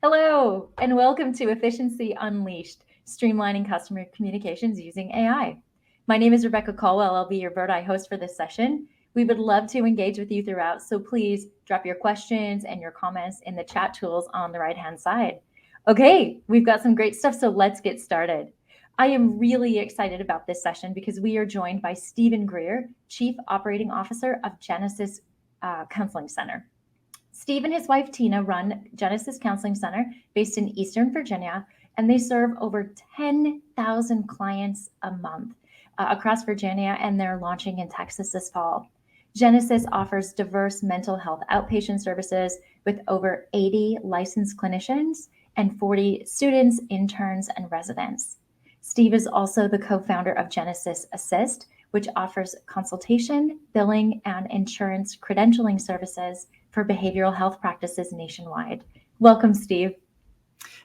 Hello, and welcome to Efficiency Unleashed, Streamlining Customer Communications Using AI. My name is Rebecca Colwell. I'll be your Birdeye host for this session. We would love to engage with you throughout, so please drop your questions and your comments in the chat tools on the right-hand side. Okay, we've got some great stuff, so let's get started. I am really excited about this session because we are joined by Steven Greer, Chief Operating Officer of Genesis Counseling Center. Steve and his wife Tina run Genesis Counseling Center based in Eastern Virginia, and they serve over 10,000 clients a month across Virginia, and they're launching in Texas this fall. Genesis offers diverse mental health outpatient services with over 80 licensed clinicians and 40 students, interns, and residents. Steve is also the co-founder of Genesis Assist, which offers consultation, billing, and insurance credentialing services for behavioral health practices nationwide. Welcome, Steve.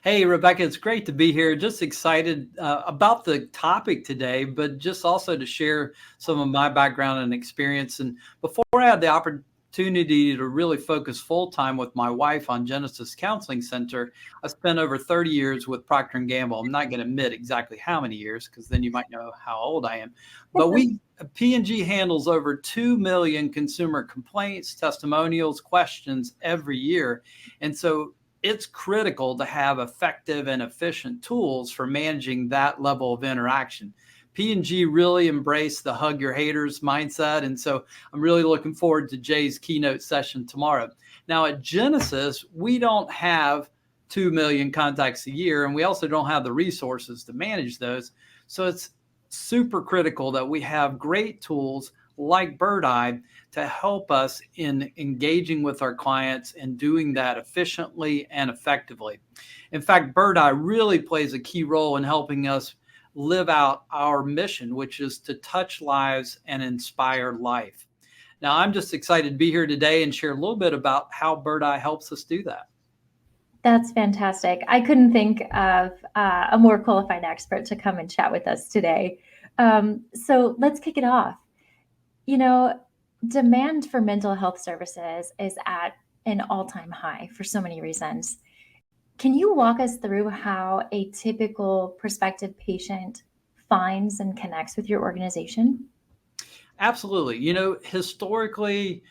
Hey, Rebecca, it's great to be here. Just excited about the topic today, but just also to share some of my background and experience. And before I had the opportunity to really focus full-time with my wife on Genesis Counseling Center, I spent over 30 years with Procter & Gamble. I'm not going to admit exactly how many years, because then you might know how old I am. But P&G handles over 2 million consumer complaints, testimonials, questions every year. And so it's critical to have effective and efficient tools for managing that level of interaction. P&G really embraced the hug your haters mindset. And so I'm really looking forward to Jay's keynote session tomorrow. Now at Genesis, we don't have 2 million contacts a year, and we also don't have the resources to manage those. So it's super critical that we have great tools like Birdeye to help us in engaging with our clients and doing that efficiently and effectively. In fact, Birdeye really plays a key role in helping us live out our mission, which is to touch lives and inspire life. Now, I'm just excited to be here today and share a little bit about how Birdeye helps us do that. That's fantastic. I couldn't think of a more qualified expert to come and chat with us today. So let's kick it off. You know, demand for mental health services is at an all-time high for so many reasons. Can you walk us through how a typical prospective patient finds and connects with your organization? Absolutely. You know, historically,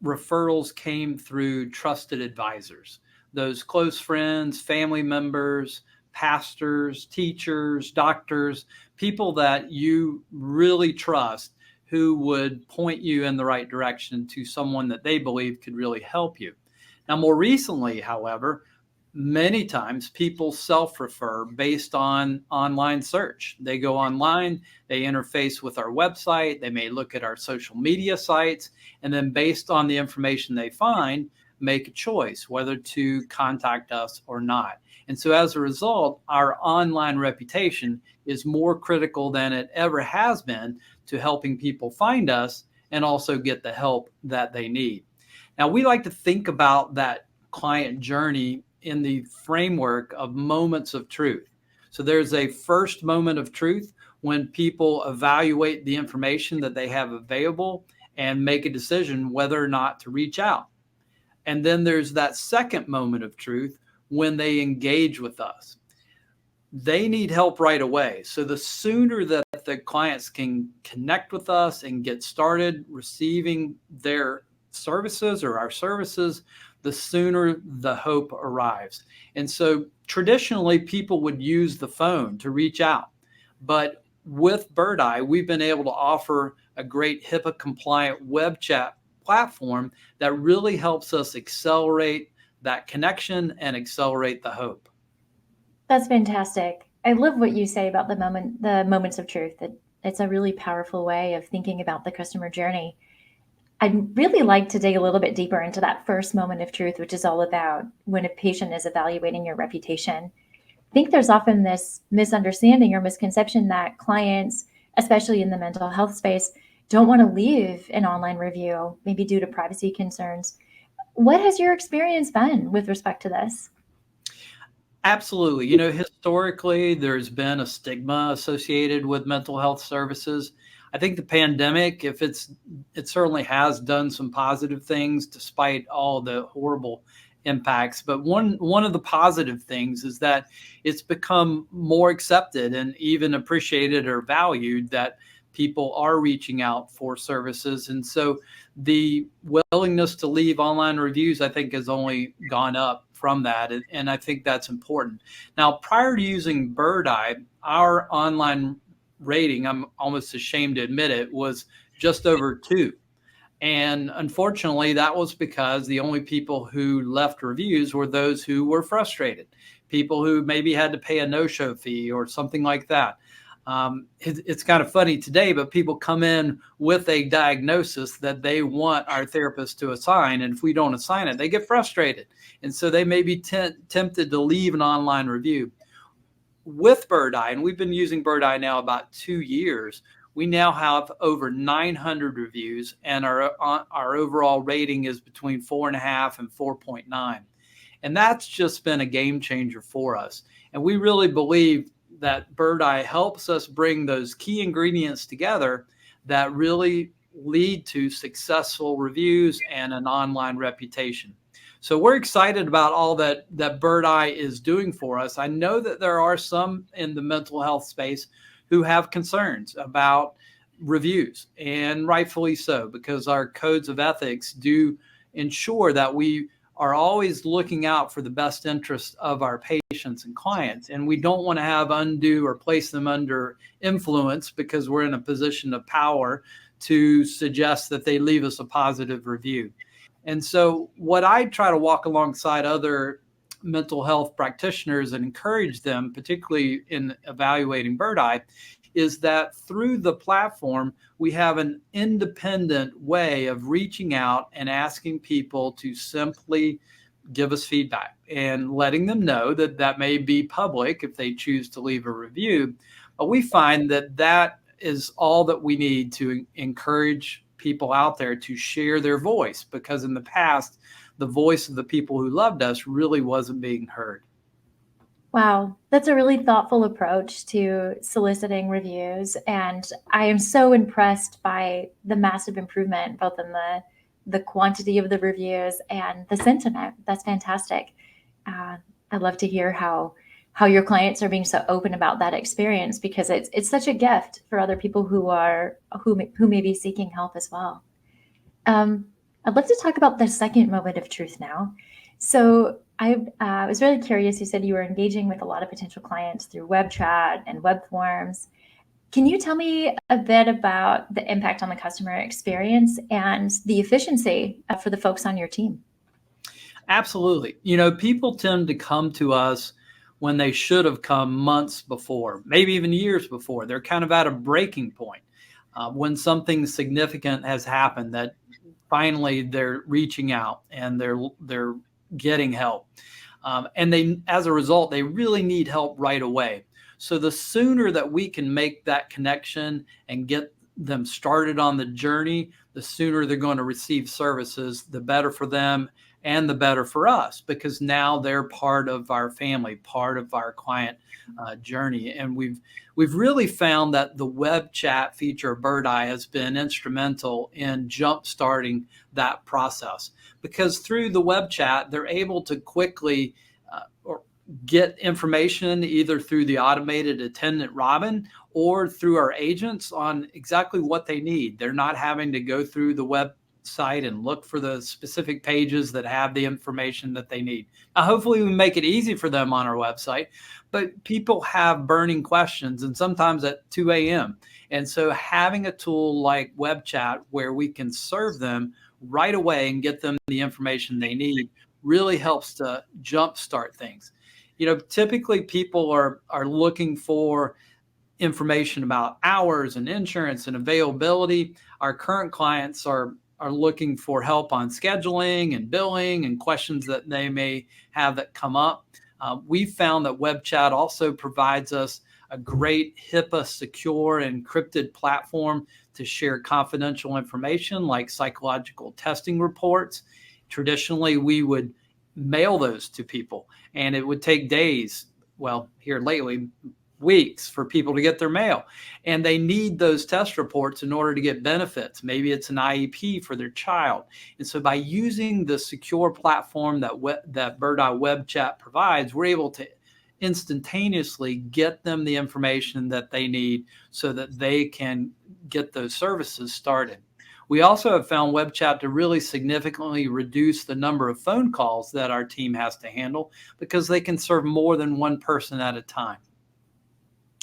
referrals came through trusted advisors, those close friends, family members, pastors, teachers, doctors, people that you really trust, who would point you in the right direction to someone that they believe could really help you. Now, more recently, however, many times people self-refer based on online search. They go online, they interface with our website, they may look at our social media sites, and then based on the information they find, make a choice whether to contact us or not. And so as a result, our online reputation is more critical than it ever has been to helping people find us and also get the help that they need. Now, we like to think about that client journey in the framework of moments of truth. So there's a first moment of truth when people evaluate the information that they have available and make a decision whether or not to reach out. And then there's that second moment of truth when they engage with us. They need help right away. So the sooner that the clients can connect with us and get started receiving their services or our services, the sooner the hope arrives. And so traditionally, people would use the phone to reach out. But with Birdeye, we've been able to offer a great HIPAA compliant web chat platform that really helps us accelerate that connection and accelerate the hope. That's fantastic. I love what you say about the moments of truth. That it's a really powerful way of thinking about the customer journey. I'd really like to dig a little bit deeper into that first moment of truth, which is all about when a patient is evaluating your reputation. I think there's often this misunderstanding or misconception that clients, especially in the mental health space, don't want to leave an online review, maybe due to privacy concerns. What has your experience been with respect to this? Absolutely. You know, historically, there's been a stigma associated with mental health services. I think the pandemic, it certainly has done some positive things despite all the horrible impacts. But one of the positive things is that it's become more accepted and even appreciated or valued that people are reaching out for services. And so the willingness to leave online reviews, I think, has only gone up from that. And I think that's important. Now, prior to using Birdeye, our online rating, I'm almost ashamed to admit it, was just over 2. And unfortunately, that was because the only people who left reviews were those who were frustrated, people who maybe had to pay a no-show fee or something like that. It's kind of funny today, but people come in with a diagnosis that they want our therapist to assign. And if we don't assign it, they get frustrated. And so they may be tempted to leave an online review. With Birdeye, and we've been using Birdeye now about 2 years, we now have over 900 reviews, and our overall rating is between 4.5 and 4.9. And that's just been a game changer for us. And we really believe that Birdeye helps us bring those key ingredients together that really lead to successful reviews and an online reputation. So we're excited about all that Birdeye is doing for us. I know that there are some in the mental health space who have concerns about reviews, and rightfully so, because our codes of ethics do ensure that we are always looking out for the best interest of our patients and clients. And we don't want to have undue or place them under influence because we're in a position of power to suggest that they leave us a positive review. And so what I try to walk alongside other mental health practitioners and encourage them, particularly in evaluating Birdeye, is that through the platform, we have an independent way of reaching out and asking people to simply give us feedback and letting them know that that may be public if they choose to leave a review. But we find that that is all that we need to encourage people out there to share their voice, because in the past, the voice of the people who loved us really wasn't being heard. Wow, that's a really thoughtful approach to soliciting reviews. And I am so impressed by the massive improvement, both in the quantity of the reviews and the sentiment. That's fantastic. I'd love to hear how your clients are being so open about that experience, because it's such a gift for other people who may be seeking help as well. I'd love to talk about the second moment of truth now. So I was really curious. You said you were engaging with a lot of potential clients through web chat and web forms. Can you tell me a bit about the impact on the customer experience and the efficiency for the folks on your team? Absolutely. People tend to come to us when they should have come months before, maybe even years before. They're kind of at a breaking point when something significant has happened that finally they're reaching out and they're getting help. And as a result, they really need help right away. So the sooner that we can make that connection and get them started on the journey, the sooner they're going to receive services, the better for them and the better for us, because now they're part of our family, part of our client journey. And we've really found that the web chat feature of Birdeye has been instrumental in jump-starting that process, because through the web chat, they're able to quickly get information either through the automated attendant Robin or through our agents on exactly what they need. They're not having to go through the website and look for the specific pages that have the information that they need. Now, hopefully we make it easy for them on our website, but people have burning questions, and sometimes at 2 a.m. And so having a tool like web chat where we can serve them right away and get them the information they need really helps to jumpstart things. Typically people are looking for information about hours and insurance and availability. Our current clients are looking for help on scheduling and billing and questions that they may have that come up. We've found that web chat also provides us a great HIPAA secure encrypted platform to share confidential information like psychological testing reports. Traditionally, we would mail those to people and it would take days. Well, here lately, weeks for people to get their mail. And they need those test reports in order to get benefits. Maybe it's an IEP for their child. And so by using the secure platform that Birdeye Web Chat provides, we're able to instantaneously get them the information that they need so that they can get those services started. We also have found web chat to really significantly reduce the number of phone calls that our team has to handle because they can serve more than one person at a time.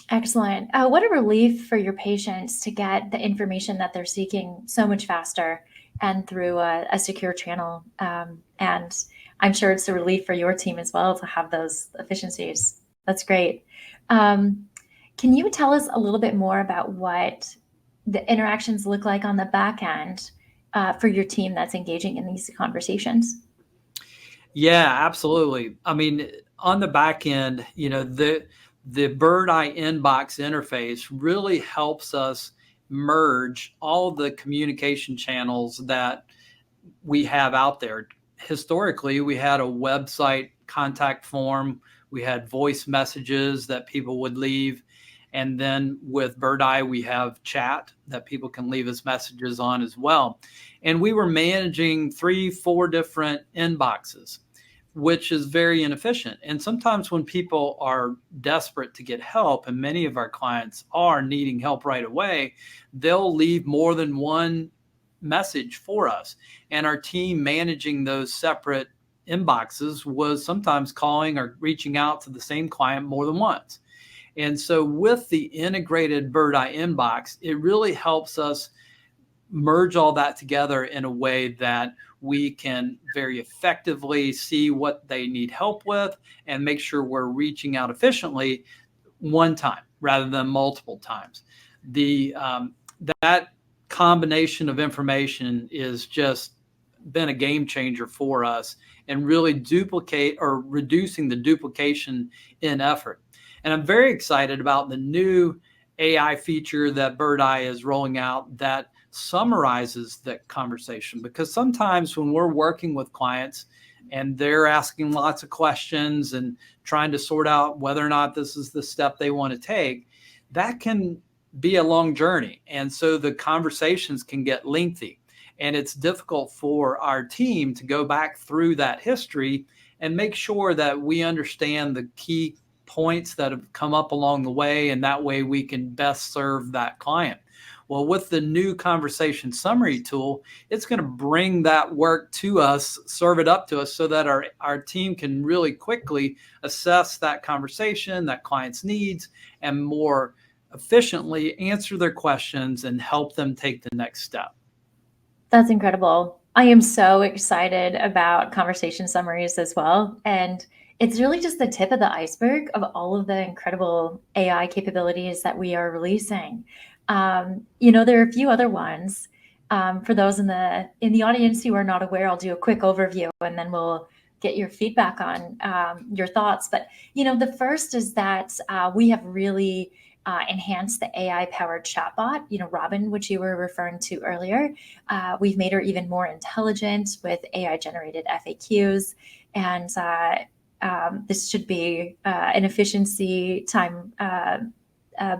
Excellent. What a relief for your patients to get the information that they're seeking so much faster and through a secure channel. And I'm sure it's a relief for your team as well to have those efficiencies. That's great. Can you tell us a little bit more about what the interactions look like on the back end for your team that's engaging in these conversations? Yeah, absolutely. I mean, on the back end, the Birdeye inbox interface really helps us merge all the communication channels that we have out there. Historically, we had a website contact form, we had voice messages that people would leave. And then with Birdeye, we have chat that people can leave us messages on as well. And we were managing 3-4 different inboxes, which is very inefficient. And sometimes when people are desperate to get help, and many of our clients are needing help right away, they'll leave more than one message for us. And our team managing those separate inboxes was sometimes calling or reaching out to the same client more than once. And so with the integrated Birdeye inbox, it really helps us merge all that together in a way that we can very effectively see what they need help with and make sure we're reaching out efficiently one time rather than multiple times. That combination of information is just been a game changer for us and really reducing the duplication in effort. And I'm very excited about the new AI feature that Birdeye is rolling out that summarizes that conversation, because sometimes when we're working with clients and they're asking lots of questions and trying to sort out whether or not this is the step they want to take, that can be a long journey. And so the conversations can get lengthy, and it's difficult for our team to go back through that history and make sure that we understand the key points that have come up along the way, and that way we can best serve that client. Well, with the new conversation summary tool, it's going to bring that work to us, serve it up to us so that our team can really quickly assess that conversation, that client's needs, and more efficiently answer their questions and help them take the next step. That's incredible. I am so excited about conversation summaries as well. And it's really just the tip of the iceberg of all of the incredible AI capabilities that we are releasing. There are a few other ones. For those in the audience who are not aware, I'll do a quick overview and then we'll get your feedback on your thoughts. But the first is that we have really enhanced the AI-powered chatbot, Robin, which you were referring to earlier. We've made her even more intelligent with AI-generated FAQs, and this should be an efficiency time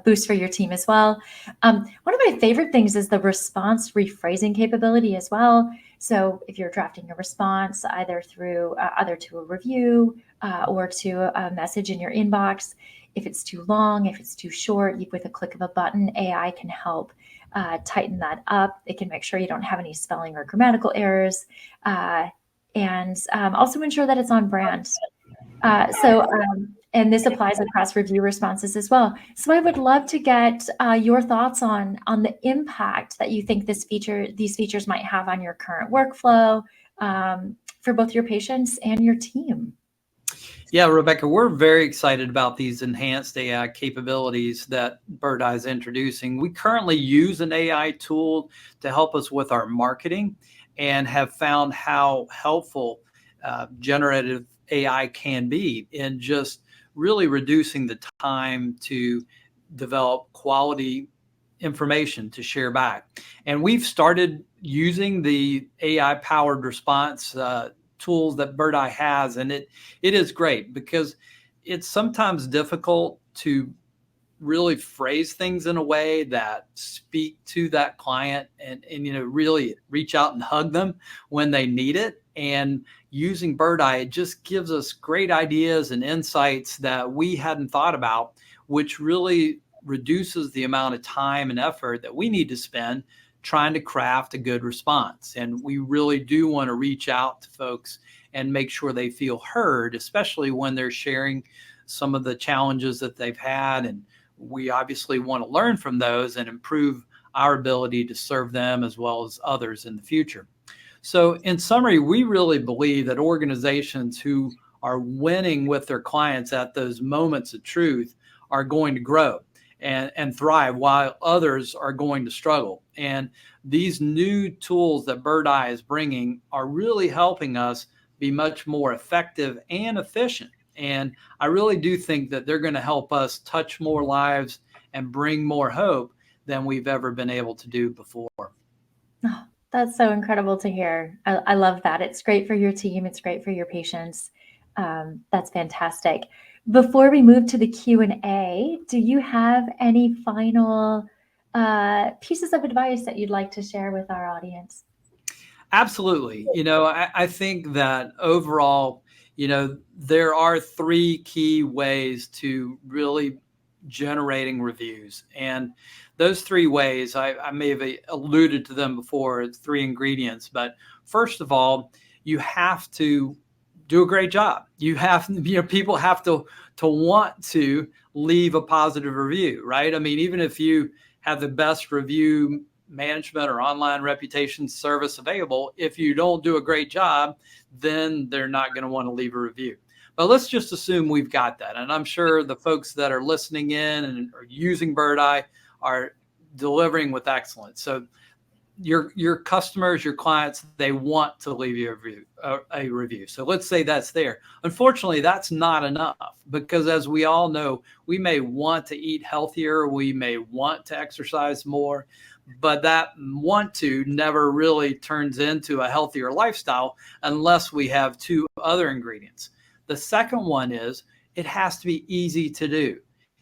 boost for your team as well. One of my favorite things is the response rephrasing capability as well. So if you're drafting a response either to a review or to a message in your inbox, if it's too long, if it's too short, with a click of a button, AI can help tighten that up. It can make sure you don't have any spelling or grammatical errors, and also ensure that it's on brand. And this applies across review responses as well. So I would love to get your thoughts on the impact that you think these features might have on your current workflow for both your patients and your team. Yeah, Rebecca, we're very excited about these enhanced AI capabilities that Birdeye is introducing. We currently use an AI tool to help us with our marketing and have found how helpful generative AI can be in just really reducing the time to develop quality information to share back. And we've started using the AI-powered response tools that Birdeye has, and it is great because it's sometimes difficult to really phrase things in a way that speak to that client and really reach out and hug them when they need it. And using Birdeye, it just gives us great ideas and insights that we hadn't thought about, which really reduces the amount of time and effort that we need to spend trying to craft a good response. And we really do want to reach out to folks and make sure they feel heard, especially when they're sharing some of the challenges that they've had. And we obviously want to learn from those and improve our ability to serve them as well as others in the future. So in summary, we really believe that organizations who are winning with their clients at those moments of truth are going to grow and thrive, while others are going to struggle. And these new tools that Birdeye is bringing are really helping us be much more effective and efficient. And I really do think that they're going to help us touch more lives and bring more hope than we've ever been able to do before. Oh, that's so incredible to hear. I love that. It's great for your team. It's great for your patients. That's fantastic. Before we move to the Q&A, do you have any final pieces of advice that you'd like to share with our audience? Absolutely. I think that overall, there are 3 key ways to really generating reviews. And those 3 ways, I may have alluded to them before, it's 3 ingredients. But first of all, you have to do a great job. People have to want to leave a positive review, right? I mean, even if you have the best review management or online reputation service available, if you don't do a great job, then they're not going to want to leave a review. But let's just assume we've got that. And I'm sure the folks that are listening in and are using Birdeye are delivering with excellence. So your customers, your clients, they want to leave you a review. So let's say that's there. Unfortunately, that's not enough, because as we all know, we may want to eat healthier, we may want to exercise more, but that want to never really turns into a healthier lifestyle unless we have 2 other ingredients. The second one is it has to be easy to do.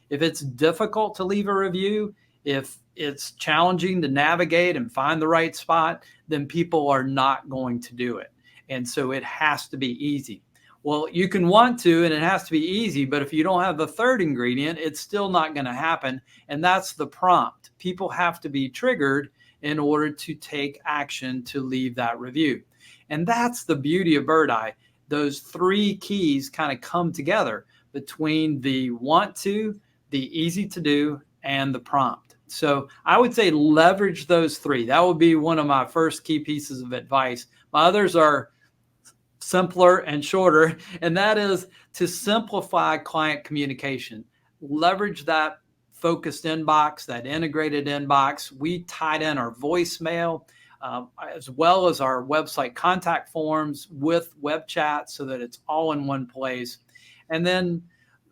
If it's difficult to leave a review, if it's challenging to navigate and find the right spot, then people are not going to do it. And so it has to be easy. Well, you can want to, and it has to be easy, but if you don't have the third ingredient, it's still not going to happen. And that's the prompt. People have to be triggered in order to take action to leave that review. And that's the beauty of Birdeye. Those 3 keys kind of come together between the want to, the easy to do, and the prompt. So I would say leverage those 3. That would be one of my first key pieces of advice. My others are simpler and shorter, and that is to simplify client communication. Leverage that focused inbox, that integrated inbox. We tied in our voicemail as well as our website contact forms with web chat so that it's all in one place. And then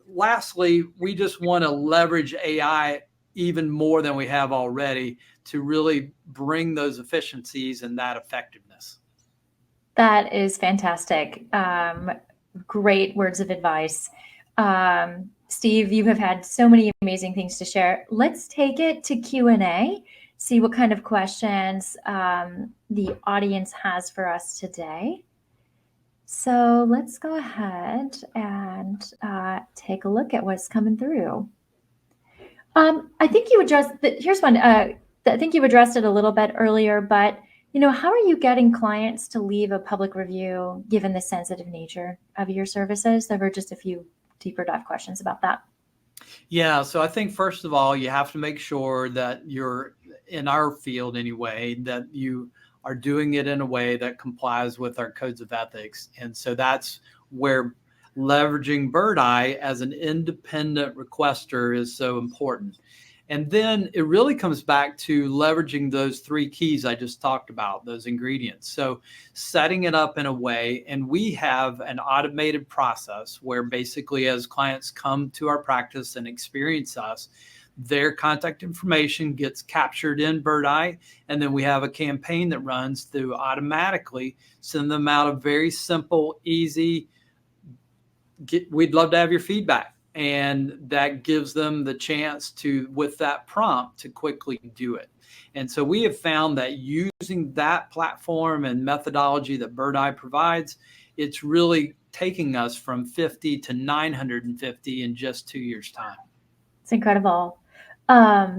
lastly, we just want to leverage AI even more than we have already to really bring those efficiencies and that effectiveness. That is fantastic. Great words of advice. Steve, you have had so many amazing things to share. Let's take it to Q&A, see what kind of questions the audience has for us today. So let's go ahead and take a look at what's coming through. I think you addressed, here's one, I think you addressed it a little bit earlier, but how are you getting clients to leave a public review given the sensitive nature of your services? There were just a few deeper dive questions about that. Yeah, so I think first of all, you have to make sure that you're, in our field anyway, that you are doing it in a way that complies with our codes of ethics. And so that's where leveraging Birdeye as an independent requester is so important. And then it really comes back to leveraging those 3 keys I just talked about, those ingredients. So setting it up in a way, and we have an automated process where basically as clients come to our practice and experience us, their contact information gets captured in Birdeye, and then we have a campaign that runs to automatically send them out a very simple, easy, we'd love to have your feedback. And that gives them the chance to, with that prompt, to quickly do it. And so we have found that using that platform and methodology that Birdeye provides, it's really taking us from 50 to 950 in just 2 years' time. It's incredible. A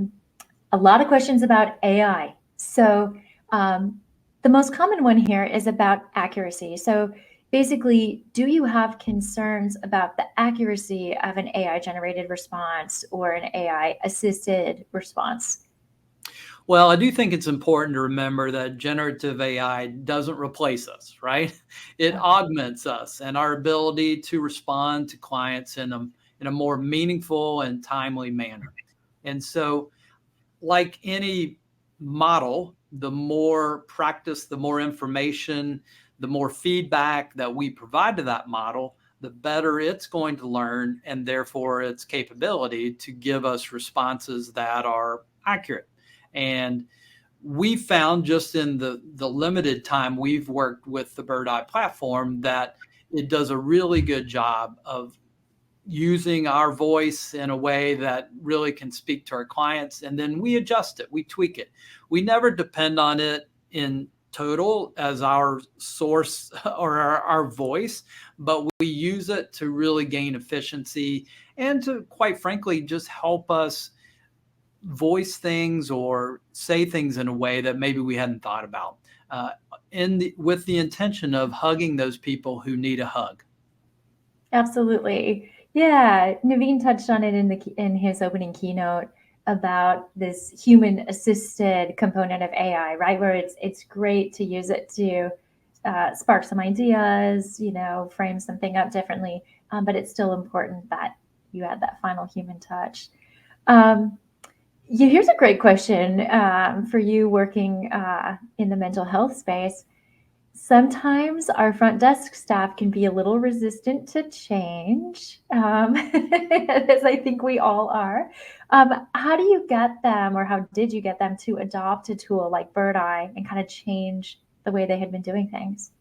lot of questions about AI. So the most common one here is about accuracy. So basically, do you have concerns about the accuracy of an AI-generated response or an AI-assisted response? Well, I do think it's important to remember that generative AI doesn't replace us, right? It augments us and our ability to respond to clients in a more meaningful and timely manner. And so, like any model, the more practice, the more information, the more feedback that we provide to that model, the better it's going to learn, and therefore its capability to give us responses that are accurate. And we found, just in the limited time we've worked with the Birdeye platform, that it does a really good job of using our voice in a way that really can speak to our clients. And then we adjust it, we tweak it. We never depend on it in total as our source or our voice, but we use it to really gain efficiency and to, quite frankly, just help us voice things or say things in a way that maybe we hadn't thought about, with the intention of hugging those people who need a hug. Absolutely. Yeah, Naveen touched on it in his opening keynote about this human assisted component of AI, right? Where it's great to use it to spark some ideas, frame something up differently, but it's still important that you add that final human touch. Here's a great question for you working in the mental health space. Sometimes our front desk staff can be a little resistant to change, as I think we all are. How do you get them, or how did you get them to adopt a tool like Birdeye and kind of change the way they had been doing things?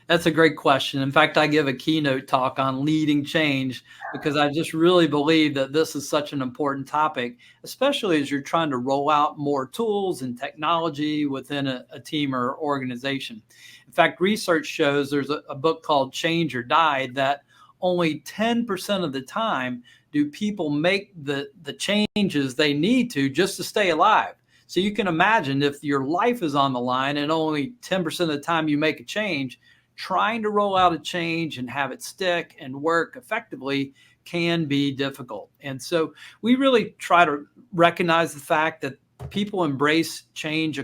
That's a great question. In fact, I give a keynote talk on leading change because I just really believe that this is such an important topic, especially as you're trying to roll out more tools and technology within a team or organization. In fact, research shows, there's a book called Change or Die, that only 10% of the time do people make the changes they need to just to stay alive. So you can imagine, if your life is on the line and only 10% of the time you make a change, trying to roll out a change and have it stick and work effectively can be difficult. And so we really try to recognize the fact that people embrace change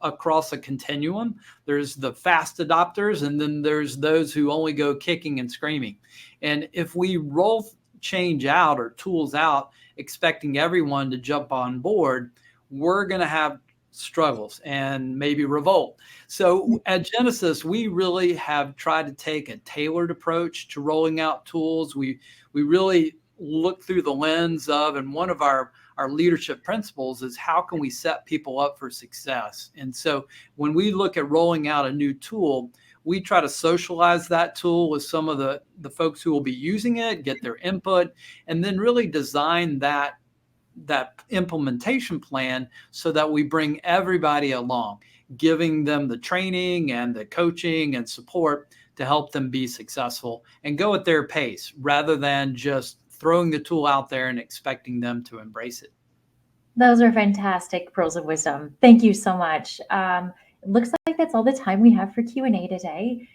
across a continuum. There's the fast adopters, and then there's those who only go kicking and screaming. And if we roll change out or tools out expecting everyone to jump on board, we're going to have struggles and maybe revolt. So at Genesis, we really have tried to take a tailored approach to rolling out tools. We really look through the lens of, and one of our leadership principles is, how can we set people up for success? And so when we look at rolling out a new tool, we try to socialize that tool with some of the folks who will be using it, get their input, and then really design that implementation plan so that we bring everybody along, giving them the training and the coaching and support to help them be successful and go at their pace, rather than just throwing the tool out there and expecting them to embrace it. Those are fantastic pearls of wisdom. Thank you so much. It looks like that's all the time we have for Q&A today.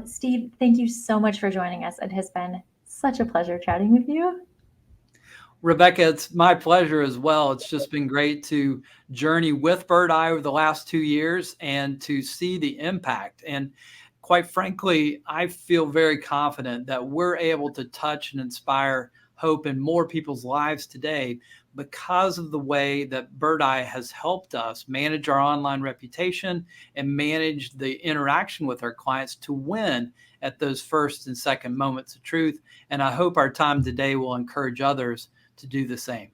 Steve, thank you so much for joining us. It has been such a pleasure chatting with you. Rebecca, it's my pleasure as well. It's just been great to journey with Birdeye over the last 2 years and to see the impact. And quite frankly, I feel very confident that we're able to touch and inspire hope in more people's lives today because of the way that Birdeye has helped us manage our online reputation and manage the interaction with our clients to win at those first and second moments of truth. And I hope our time today will encourage others to do the same.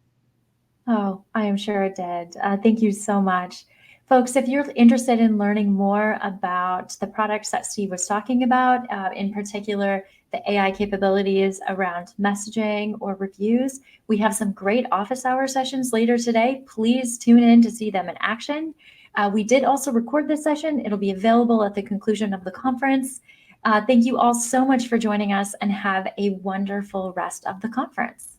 Oh, I am sure it did. Thank you so much. Folks, if you're interested in learning more about the products that Steve was talking about, in particular, the AI capabilities around messaging or reviews. We have some great office hour sessions later today. Please tune in to see them in action. We did also record this session. It'll be available at the conclusion of the conference. Thank you all so much for joining us, and have a wonderful rest of the conference.